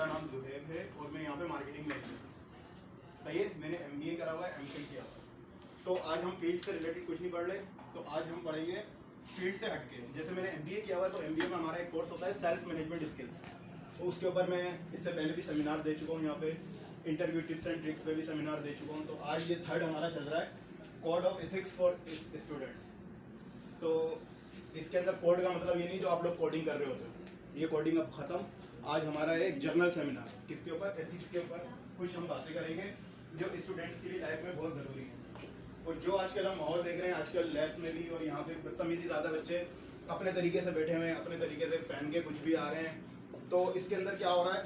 मेरा नाम जुहैब है और मैं यहाँ पे मार्केटिंग में हूँ। सही है, मैंने MBA करा हुआ है, MPhil किया हुआ है। तो आज हम फील्ड से रिलेटेड कुछ नहीं पढ़ रहे, तो आज हम पढ़ेंगे फील्ड से हटके। जैसे मैंने MBA किया हुआ है, तो MBA में हमारा एक कोर्स होता है सेल्फ मैनेजमेंट स्किल्स। तो उसके ऊपर मैं इससे पहले भी सेमिनार दे चुका हूँ, यहाँ पे इंटरव्यू टिप्स एंड ट्रिक्स पे भी सेमिनार दे चुका हूँ। तो आज ये थर्ड हमारा चल रहा है, code of ethics for student. तो इसके अंदर कोड का मतलब ये नहीं जो आप लोग कोडिंग कर रहे होते हो, ये कोडिंग अब खत्म। आज हमारा एक जर्नल सेमिनार किसके ऊपर, एथिक्स के ऊपर कुछ हम बातें करेंगे जो स्टूडेंट्स के लिए लाइफ में बहुत ज़रूरी है। और जो आजकल हम माहौल देख रहे हैं आजकल लैब में भी, और यहाँ पे बदतमीजी ज़्यादा बच्चे अपने तरीके से बैठे हुए हैं, अपने तरीके से पहन के कुछ भी आ रहे हैं। तो इसके अंदर क्या हो रहा है,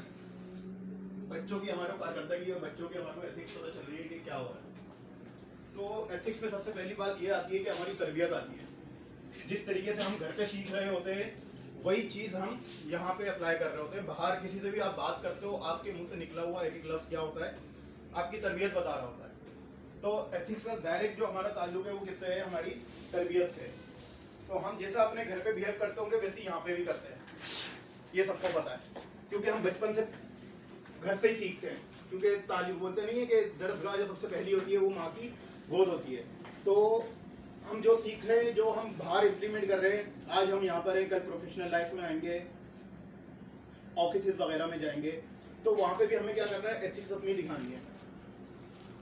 बच्चों की हमारे कारकर्दगी और बच्चों की हमारे एथिक्स पता चल रही है कि क्या हो रहा है। तो एथिक्स में सबसे पहली बात ये आती है कि हमारी तरबियत आती है। जिस तरीके से हम घर पे सीख रहे होते हैं वही चीज़ हम यहाँ पे अप्लाई कर रहे होते हैं। बाहर किसी से भी आप बात करते हो, आपके मुंह से निकला हुआ एक एक लफ्ज़ क्या होता है, आपकी तरबियत बता रहा होता है। तो एथिक्स का डायरेक्ट जो हमारा ताल्लुक है वो किससे है, हमारी तरबियत से। तो हम जैसा अपने घर पे बिहेव करते होंगे वैसे यहाँ पे भी करते हैं, ये सबको पता है, क्योंकि हम बचपन से घर से ही सीखते हैं। क्योंकि तालीम बोलते नहीं है कि दरसगाह जो सबसे पहली होती है वो माँ की गोद होती है। तो हम जो सीख रहे हैं, जो हम बाहर इम्प्लीमेंट कर रहे हैं, आज हम यहाँ पर हैं, कल प्रोफेशनल लाइफ में आएंगे, ऑफिस वगैरह में जाएंगे, तो वहाँ पे भी हमें क्या करना है, एथिक्स अपनी दिखानी है,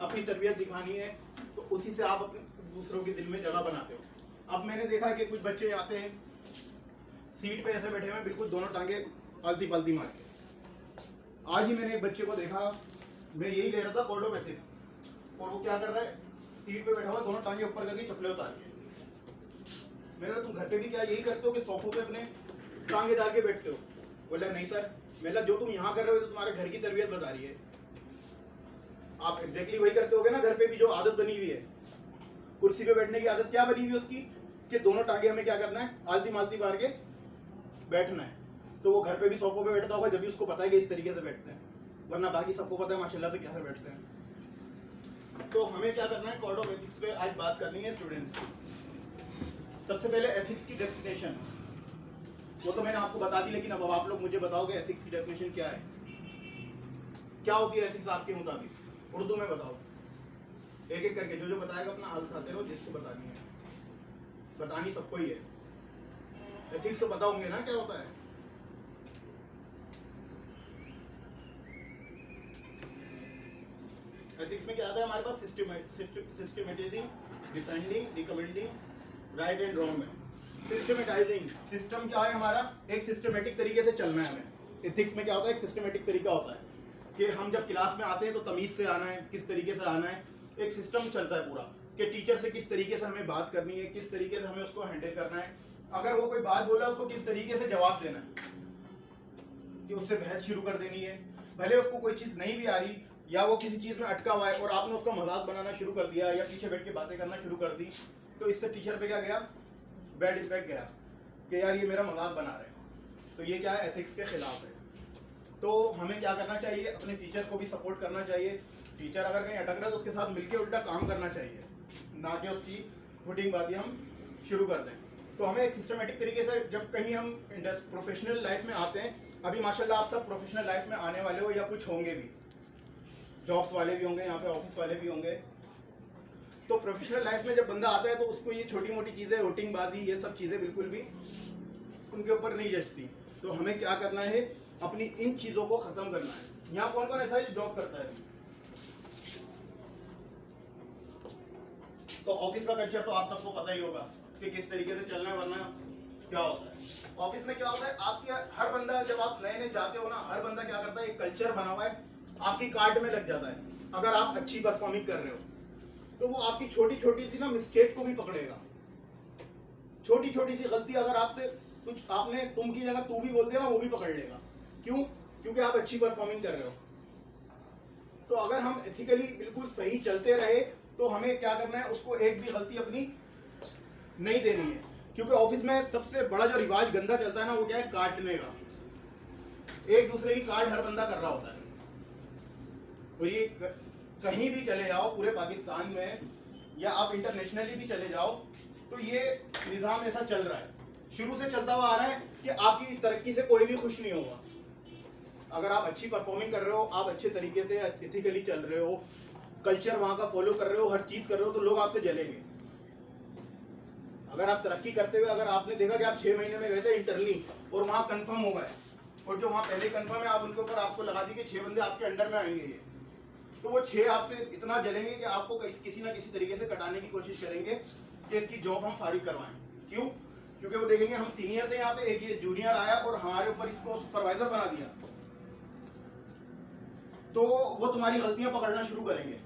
अपनी तरबियत दिखानी है। तो उसी से आप अपने दूसरों के दिल में जगह बनाते हो। अब मैंने देखा कि कुछ बच्चे आते हैं सीट पे ऐसे बैठे हुए हैं, बिल्कुल दोनों टांगे आलती पालती मार के। आज ही मैंने एक बच्चे को देखा, मैं यही ले रहा था कोड ऑफ एथिक्स, और वो क्या कर रहा है, सीट पे बैठा हुआ दोनों टांगे ऊपर करके चप्पलें उतार के। मैंने कहा तुम घर पे भी क्या यही करते हो कि सोफों पे अपने टांगे डाल के बैठते हो? बोला नहीं सर, मैंने जो तुम यहाँ कर रहे हो तो तुम्हारे घर की तरबियत बता रही है। आप एग्जैक्टली वही करते होगे ना घर पे भी, जो आदत बनी हुई है कुर्सी पे बैठने की आदत, क्या बनी हुई है उसकी कि दोनों टांगे हमें क्या करना है, आलती मालती मार के बैठना है। तो वो घर पे भी सोफों पे बैठता होगा जब भी उसको पता है कि इस तरीके से बैठते हैं, वरना बाकी सबको पता है माशाल्लाह से कैसे बैठते हैं। तो हमें क्या करना है, कोड ऑफ एथिक्स पे आज बात करनी है स्टूडेंट्स। सबसे पहले एथिक्स की डेफिनेशन वो तो मैंने आपको बता दी, लेकिन अब आप लोग मुझे बताओगे एथिक्स की डेफिनेशन क्या है, क्या होती है एथिक्स आपके मुताबिक, उर्दू में बताओ। एक एक करके जो बताएगा अपना हाल खाते रहो, जिसको बतानी है, बतानी सबको ही है। एथिक्स तो पता होंगे ना क्या होता है। एथिक्स में क्या आता है हमारे पास, systematizing, defending, recommending, right and wrong में। सिस्टमेटाइजिंग, सिस्टम क्या है हमारा, एक सिस्टमेटिक तरीके से चलना है हमें। एथिक्स में क्या होता है, एक सिस्टमेटिक तरीका होता है कि हम जब क्लास में आते हैं तो तमीज से आना है, किस तरीके से आना है, एक सिस्टम चलता है पूरा कि टीचर से किस तरीके से हमें बात करनी है, किस तरीके से हमें उसको हैंडल करना है। अगर वो कोई बात बोला उसको किस तरीके से जवाब देना है, कि उससे बहस शुरू कर देनी है, भले उसको कोई चीज़ नहीं भी आ रही या वो किसी चीज़ में अटका हुआ है और आपने उसका मजाक बनाना शुरू कर दिया या पीछे बैठ के बातें करना शुरू कर दी, तो इससे टीचर पे क्या गया, बैड इम्पैक्ट गया कि यार ये मेरा मजाक बना रहे हैं। तो ये क्या है, एथिक्स के खिलाफ है। तो हमें क्या करना चाहिए, अपने टीचर को भी सपोर्ट करना चाहिए। टीचर अगर कहीं अटक रहा है तो उसके साथ मिलकर उल्टा काम करना चाहिए, ना कि उसकी फुटिंगबाजी हम शुरू कर दें। तो हमें एक सिस्टमेटिक तरीके से जब कहीं हम प्रोफेशनल लाइफ में आते हैं, अभी माशाल्लाह आप सब प्रोफेशनल लाइफ में आने वाले हो या कुछ होंगे भी, जॉब्स वाले भी होंगे, यहाँ पे ऑफिस वाले भी होंगे। तो प्रोफेशनल लाइफ में जब बंदा आता है तो उसको ये छोटी मोटी चीज़ें, वोटिंगबाजी, ये सब चीज़ें बिल्कुल भी उनके ऊपर नहीं जचती। तो हमें क्या करना है, अपनी इन चीज़ों को ख़त्म करना है। यहाँ कौन कौन ऐसा है जो जॉब करता है? तो ऑफिस का कल्चर तो आप सबको पता ही होगा कि किस तरीके से चलना है, वरना क्या होता है ऑफिस में। क्या होता है, आपकी हर बंदा, जब आप नए नए जाते हो ना, हर बंदा क्या करता है, एक कल्चर बना हुआ है, आपकी कार्ड में लग जाता है। अगर आप अच्छी परफॉर्मिंग कर रहे हो तो वो आपकी छोटी छोटी सी ना मिस्टेक को भी पकड़ेगा। छोटी छोटी सी गलती अगर आपसे कुछ, आपने तुम की जगह तू भी बोल दिया ना, वो भी पकड़ लेगा। क्यों? क्योंकि आप अच्छी परफॉर्मिंग कर रहे हो। तो अगर हम एथिकली बिल्कुल सही चलते रहे तो हमें क्या करना है, उसको एक भी गलती अपनी नहीं देनी है। क्योंकि ऑफिस में सबसे बड़ा जो रिवाज गंदा चलता है ना, वो क्या है, काटने का। एक दूसरे की काट हर बंदा कर रहा होता है। और ये कहीं भी चले जाओ पूरे पाकिस्तान में, या आप इंटरनेशनली भी चले जाओ, तो ये निज़ाम ऐसा चल रहा है, शुरू से चलता हुआ आ रहा है कि आपकी तरक्की से कोई भी खुश नहीं होगा। अगर आप अच्छी परफॉर्मिंग कर रहे हो, आप अच्छे तरीके से एथिकली चल रहे हो, कल्चर वहाँ का फॉलो कर रहे हो, हर चीज़ कर रहे हो, तो लोग आपसे जलेंगे। अगर आप तरक्की करते हुए, अगर आपने देखा कि आप 6 महीने में गए थे इंटरनली और वहाँ कंफर्म हो गए, और जो वहाँ पहले कंफर्म है आप उनके ऊपर आपको लगा दी कि 6 बंदे आपके अंडर में आएंगे ये, तो वो 6 आपसे इतना जलेंगे कि आपको किसी ना किसी तरीके से कटाने की कोशिश करेंगे कि इसकी जॉब हम फारिग करवाएं। क्यों? क्योंकि वो देखेंगे हम सीनियर थे यहाँ पे, एक ये जूनियर आया और हमारे ऊपर इसको सुपरवाइजर बना दिया, तो वो तुम्हारी गलतियां पकड़ना शुरू करेंगे।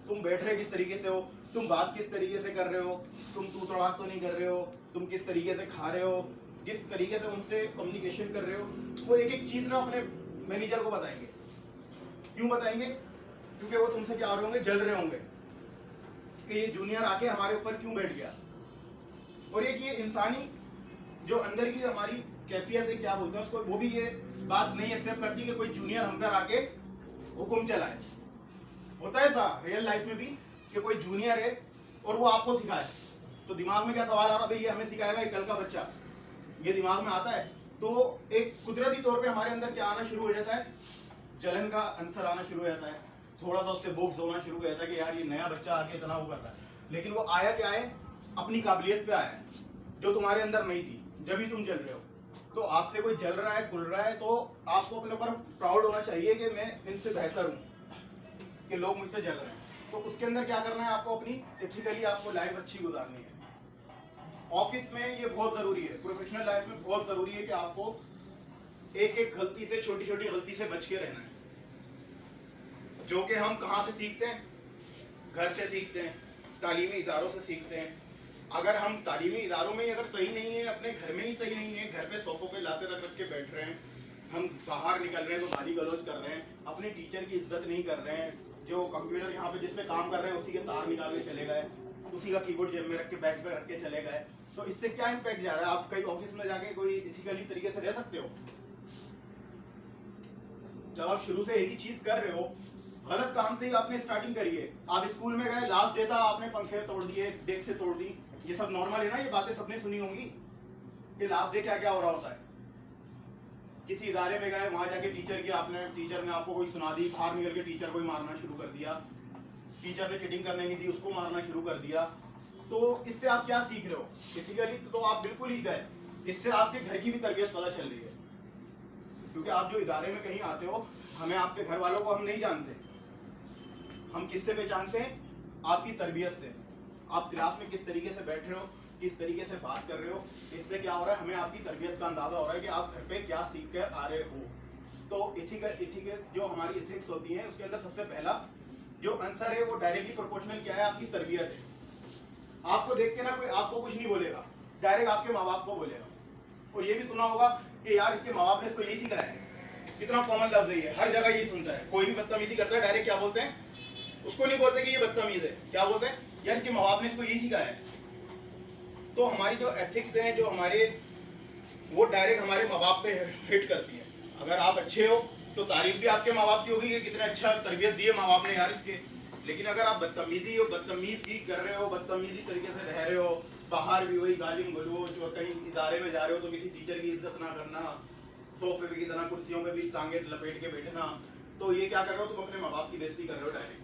तुम बैठ रहे किस तरीके से हो, तुम बात किस तरीके से कर रहे हो, तुम तू तड़ाक तो नहीं कर रहे हो, तुम किस तरीके से खा रहे हो, किस तरीके से उनसे कम्युनिकेशन कर रहे हो, वो एक एक चीज ना अपने मैनेजर को बताएंगे। क्यों बताएंगे? क्योंकि वो तुमसे क्या हो रहे होंगे, जल रहे होंगे कि ये जूनियर आके हमारे ऊपर क्यों बैठ गया। और एक ये इंसानी जो अंदर की हमारी कैफियत है, क्या बोलते हैं उसको, वो भी ये बात नहीं एक्सेप्ट करती कि कोई जूनियर हम पर आके हुक्म चलाए। होता है ऐसा रियल लाइफ में भी कि कोई जूनियर है और वो आपको सिखाए, तो दिमाग में क्या सवाल आ रहा, भाई ये हमें सिखाएगा, ये कल का बच्चा, ये दिमाग में आता है। तो एक कुदरती तौर पे हमारे अंदर क्या आना शुरू हो जाता है, जलन का आंसर आना शुरू हो जाता है, थोड़ा सा उससे बुक्स होना शुरू हो जाता है कि यार ये नया बच्चा आके इतना वो कर रहा है। लेकिन वो आया क्या है, अपनी काबिलियत पे आया है जो तुम्हारे अंदर नहीं थी, जब भी तुम जल रहे हो। तो आपसे कोई जल रहा है, गुल रहा है, तो आपको अपने ऊपर प्राउड होना चाहिए कि मैं इनसे बेहतर हूँ, कि लोग मुझसे जल रहे हैं। तो उसके अंदर क्या करना है, आपको अपनी एथिकली आपको लाइफ अच्छी गुजारनी है। ऑफिस में ये बहुत जरूरी है, प्रोफेशनल लाइफ में बहुत जरूरी है कि आपको एक एक गलती से, छोटी छोटी गलती से बच के रहना है, जो कि हम कहाँ से सीखते हैं, घर से सीखते हैं, तालीमी इदारों से सीखते हैं। अगर हम तालीमी इदारों में अगर सही नहीं है, अपने घर में ही सही नहीं है, घर पे सोफों पे लाते रख रख के बैठ रहे हैं, हम बाहर निकल रहे हैं तो गाली गलौज कर रहे हैं, अपने टीचर की इज्जत नहीं कर रहे हैं, जो कंप्यूटर यहाँ पे जिसपे काम कर रहे हैं उसी के तार निकाल के चले गए, उसी का कीबोर्ड जेब में रख के बैग पे रख के चले गए, तो इससे क्या इम्पैक्ट जा रहा है? आप कहीं ऑफिस में जाके कोई इथिकली तरीके से रह सकते हो? जब आप शुरू से एक ही चीज कर रहे हो, गलत काम से ही आपने स्टार्टिंग करी है। आप स्कूल में गए, लास्ट डे था, आपने पंखे तोड़ दिए, डेस्क से तोड़ दी, ये सब नॉर्मल है ना, ये बातें सबने सुनी होंगी कि लास्ट डे क्या क्या हो रहा होता है। किसी इदारे में गए, वहां जाके टीचर ने आपको कोई सुना दी, बाहर निकल के टीचर को ही मारना शुरू कर दिया, टीचर ने चीटिंग करने नहीं दी, उसको मारना शुरू कर दिया। तो इससे आप क्या सीख रहे हो? एथिकली तो आप बिल्कुल ही गए, इससे आपके घर की भी तरबियत पता चल रही है। क्योंकि आप जो इदारे में कहीं आते हो, हमें आपके घर वालों को हम नहीं जानते, हम किससे पहचानते हैं? आपकी तरबियत से। आप क्लास में किस तरीके से बैठ रहे हो, किस तरीके से बात कर रहे हो, इससे क्या हो रहा है, हमें आपकी तरबियत का अंदाजा हो रहा है कि आप घर पे क्या सीख कर आ रहे हो। तो एथिकल जो हमारी एथिक्स होती है, उसके अंदर सबसे पहला जो आंसर है वो डायरेक्टली प्रोपोर्शनल क्या है, आपकी तरबियत है। आपको देख के ना कोई आपको कुछ नहीं बोलेगा, डायरेक्ट आपके माँ बाप को बोलेगा। और ये भी सुना होगा कि यार इसके माँ बाप ने इसको यही सिखाया है, कितना कॉमन लफ्ज है ये, हर जगह यही सुनता है। कोई भी बदतमीजी करता है, डायरेक्ट क्या बोलते हैं, उसको नहीं बोलते कि ये बदतमीज है, क्या बोलते हैं, यार इसके माँ बाप ने इसको यही सिखाया है। तो हमारी जो एथिक्स हैं, जो हमारे, वो डायरेक्ट हमारे माँ बाप पे हिट करती है। अगर आप अच्छे हो तो तारीफ भी आपके माँ बाप की होगी कि कितना अच्छा तरबियत दी है माँ बाप ने यार इसके। लेकिन अगर आप बदतमीजी कर रहे हो, बदतमीजी तरीके से रह रहे हो, बाहर भी वही गाली गलौज, और कहीं इदारे में जा रहे हो तो किसी टीचर की इज्जत ना करना, सोफे की तरह कुर्सियों पे भी टांगे लपेट के बैठना, तो ये क्या कर रहे हो, तुम अपने माँ बाप की बेइज्जती कर रहे हो डायरेक्ट।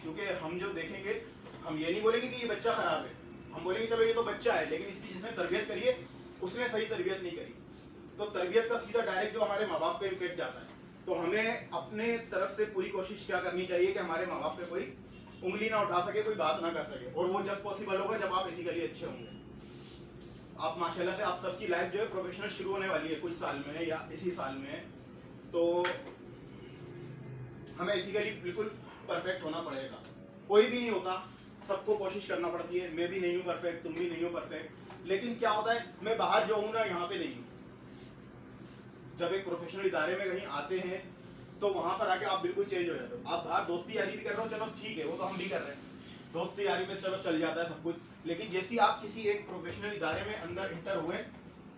क्योंकि हम जो देखेंगे, हम ये नहीं बोलेंगे कि ये बच्चा खराब है, हम बोलेंगे चलो ये तो बच्चा है, लेकिन इसकी जिसने तरबियत करी है उसने सही तरबियत नहीं करी। तो तरबियत का सीधा डायरेक्ट जो हमारे माँ बाप पे इम्पैक्ट जाता है। तो हमें अपने तरफ से पूरी कोशिश क्या करनी चाहिए कि हमारे माँ बाप पे कोई उंगली ना उठा सके, कोई बात ना कर सके। और वो जब पॉसिबल होगा जब आप एथिकली अच्छे होंगे। आप माशाल्लाह से आप सबकी लाइफ जो है प्रोफेशनल शुरू होने वाली है कुछ साल में या इसी साल में, तो हमें एथिकली बिल्कुल परफेक्ट होना पड़ेगा। कोई भी नहीं होता, सबको कोशिश करना पड़ती है। मैं भी नहीं हूँ परफेक्ट, तुम भी नहीं हो परफेक्ट, लेकिन क्या होता है, मैं बाहर जो हूँ ना, यहाँ पे नहीं हूँ। जब एक प्रोफेशनल इदारे में कहीं आते हैं तो वहां पर आके आप बिल्कुल चेंज हो जाते हो। आप बाहर दोस्ती यारी भी कर रहे हो, चलो ठीक है, वो तो हम भी कर रहे हैं, दोस्ती यारी में चलो चल जाता है सब कुछ। लेकिन जैसे आप किसी एक प्रोफेशनल इदारे में अंदर इंटर हुए,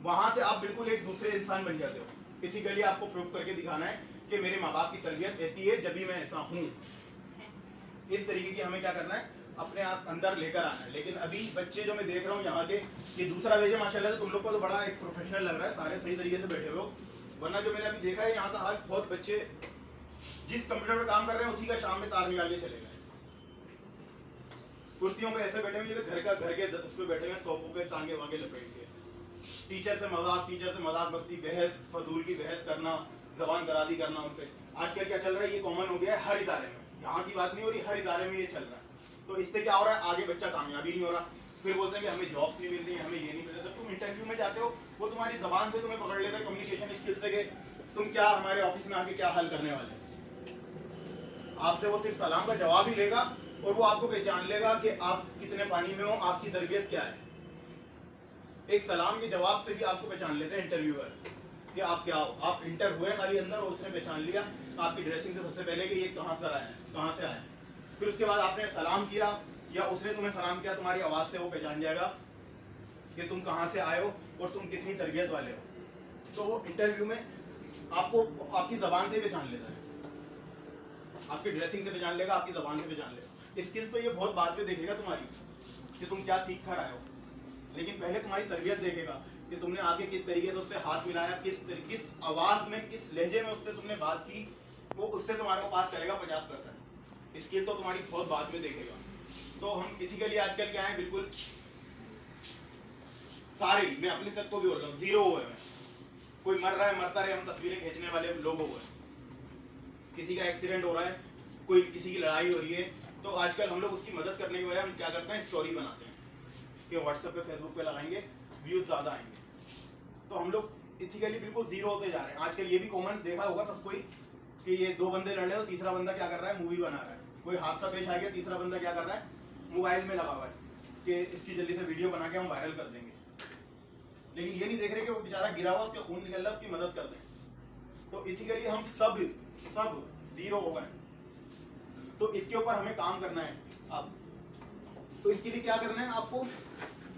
वहां से आप बिल्कुल एक दूसरे इंसान बन जाते हो। एथिकली आपको प्रूव करके दिखाना है कि मेरे माँ बाप की तरबियत ऐसी है, जब भी मैं ऐसा हूँ। इस तरीके की हमें क्या करना है, अपने आप अंदर लेकर आना है। लेकिन अभी बच्चे जो मैं देख रहा हूँ यहाँ के, ये दूसरा भेजे माशाल्लाह से, तुम लोग को तो बड़ा एक प्रोफेशनल लग रहा है, सारे सही तरीके से बैठे हुए हो। वरना जो मैंने अभी देखा है यहाँ का हाल, बहुत बच्चे जिस कंप्यूटर पे काम कर रहे हैं उसी का शाम में तार निकाल के चले गए। कुर्सियों पे ऐसे बैठे हुए घर के उस पे बैठे हुए, सोफों पे टांगे वांगे लपेट के। टीचर से मजाक मस्ती, बहस, फजूल की बहस करना, जबान दराजी करना उनसे। आजकल क्या चल रहा है, ये कॉमन हो गया है हर इदारे में। यहाँ की बात नहीं हो रही, हर इदारे में ये चल रहा है। तो इससे क्या हो रहा है, आगे बच्चा कामयाबी नहीं हो रहा। फिर बोलते हैं कि हमें जॉब्स नहीं मिल रही, हमें ये नहीं मिल रहा। जब तुम इंटरव्यू में जाते हो, वो तुम्हारी जबान से तुम्हें पकड़ लेता है, कम्युनिकेशन स्किल से, तुम क्या हमारे ऑफिस में आके क्या हल करने वाले। आपसे वो सिर्फ सलाम का जवाब ही लेगा और वो आपको पहचान लेगा कि आप कितने पानी में हो, आपकी तरबियत क्या है। एक सलाम के जवाब से भी आपको पहचान लेते हैं इंटरव्यूअर कि आप क्या हो। आप इंटर हुए खाली अंदर और उसने पहचान लिया आपकी ड्रेसिंग से सबसे पहले कि ये कहाँ से आया है, कहाँ से आया है। फिर उसके बाद आपने सलाम किया या उसने तुम्हें सलाम किया, तुम्हारी आवाज़ से वो पहचान जाएगा कि तुम कहाँ से आए हो और तुम कितनी तरबियत वाले हो। तो वो इंटरव्यू में आपको आपकी ज़बान से पहचान लेता है, आपकी ड्रेसिंग से पहचान लेगा, आपकी ज़बान से पहचान लेगा। स्किल्स तो ये बहुत बाद में देखेगा तुम्हारी कि तुम क्या सीख कर आए हो, लेकिन पहले तुम्हारी तरबियत देखेगा कि तुमने आगे किस तरीके से उससे हाथ मिलाया, किस आवाज़ में, किस लहजे में उससे तुमने बात की, वो उससे तुम्हारे को पास करेगा 50%। स्किल तो तुम्हारी बहुत बाद में देखेगा। तो हम इथिकली आजकल क्या है, बिल्कुल सारे, मैं अपने तक को भी बोल रहा हूँ, जीरो हुए हैं। कोई मर रहा है, मरता रहे, हम तस्वीरें खींचने वाले लोग हो गए। किसी का एक्सीडेंट हो रहा है, कोई किसी की लड़ाई हो रही है, तो आजकल हम लोग उसकी मदद करने के बजाय हम क्या करते हैं, स्टोरी बनाते हैं कि व्हाट्सएप पे, फेसबुक पे लगाएंगे, व्यूज ज़्यादा आएंगे। तो हम लोग इथिकली बिल्कुल जीरो होते जा रहे हैं। आजकल ये भी कॉमन देखा होगा सब कोई कि ये दो बंदे लड़ रहे हैं तो तीसरा बंदा क्या कर रहा है, मूवी बना रहा है। कोई हादसा पेश आ गया, तीसरा बंदा क्या कर रहा है, मोबाइल में लगा हुआ है कि इसकी जल्दी से वीडियो बना के हम वायरल कर देंगे। लेकिन ये नहीं देख रहे कि वो बेचारा गिरा हुआ, उसके खून निकल रहा है, उसकी मदद कर दें। तो इथिकली हम सब जीरो हो गए। तो इसके ऊपर हमें काम करना है अब। तो इसके लिए क्या करना है, आपको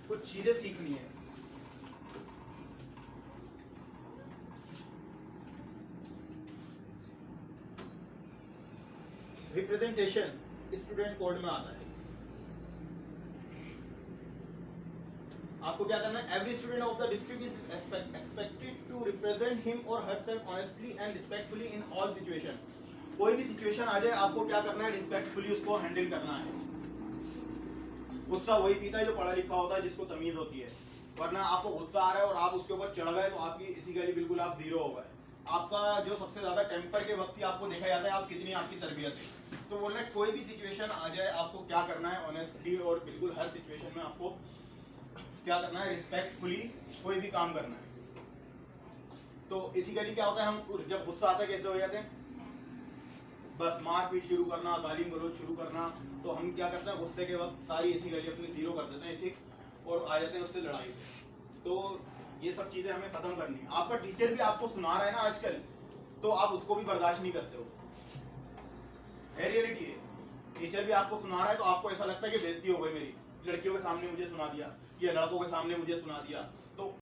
कुछ चीजें सीखनी है। रिप्रेजेंटेशन स्टूडेंट कोड में आता है। आपको क्या करना है, every student of the district is expected to represent him और herself honestly and respectfully in all situation. कोई भी सिचुएशन आ जाए, आपको क्या करना है, रिस्पेक्टफुली उसको हैंडल करना है। गुस्सा वही पीता है जो पढ़ा लिखा होता है, जिसको तमीज होती है। वरना आपको गुस्सा आ रहा है और आप उसके ऊपर चढ़ गए तो आपकी इथिकली बिल्कुल आप जीरो हो गए। आपका जो सबसे ज्यादा टेम्पर के वक्त ही आपको देखा जाता है आप कितनी आपकी तरबियत है। तो बोलना कोई भी सिचुएशन आ जाए, आपको क्या करना है, ऑनेस्टली और बिल्कुल हर सिचुएशन में आपको क्या करना है, रिस्पेक्टफुली कोई भी काम करना है। तो इथिकली क्या होता है, हम जब गुस्सा आता है कैसे हो जाते हैं, बस मारपीट शुरू करना, गाली गलौज शुरू करना। तो हम क्या करते हैं, गुस्से के वक्त सारी इथिकली अपनी जीरो कर देते हैं इथिक और आ जाते हैं उससे लड़ाई से। तो ये सब चीजें हमें खत्म करनी है। आपका टीचर भी आपको सुना रहा है ना आजकल, तो आप उसको भी बर्दाश्त नहीं करते हो, है रियलिटी है। टीचर भी आपको सुना रहा है तो आपको ऐसा लगता है कि बेइज्जती हो गई मेरी, लड़कियों के सामने मुझे सुना दिया या लड़कों के सामने मुझे सुना दिया।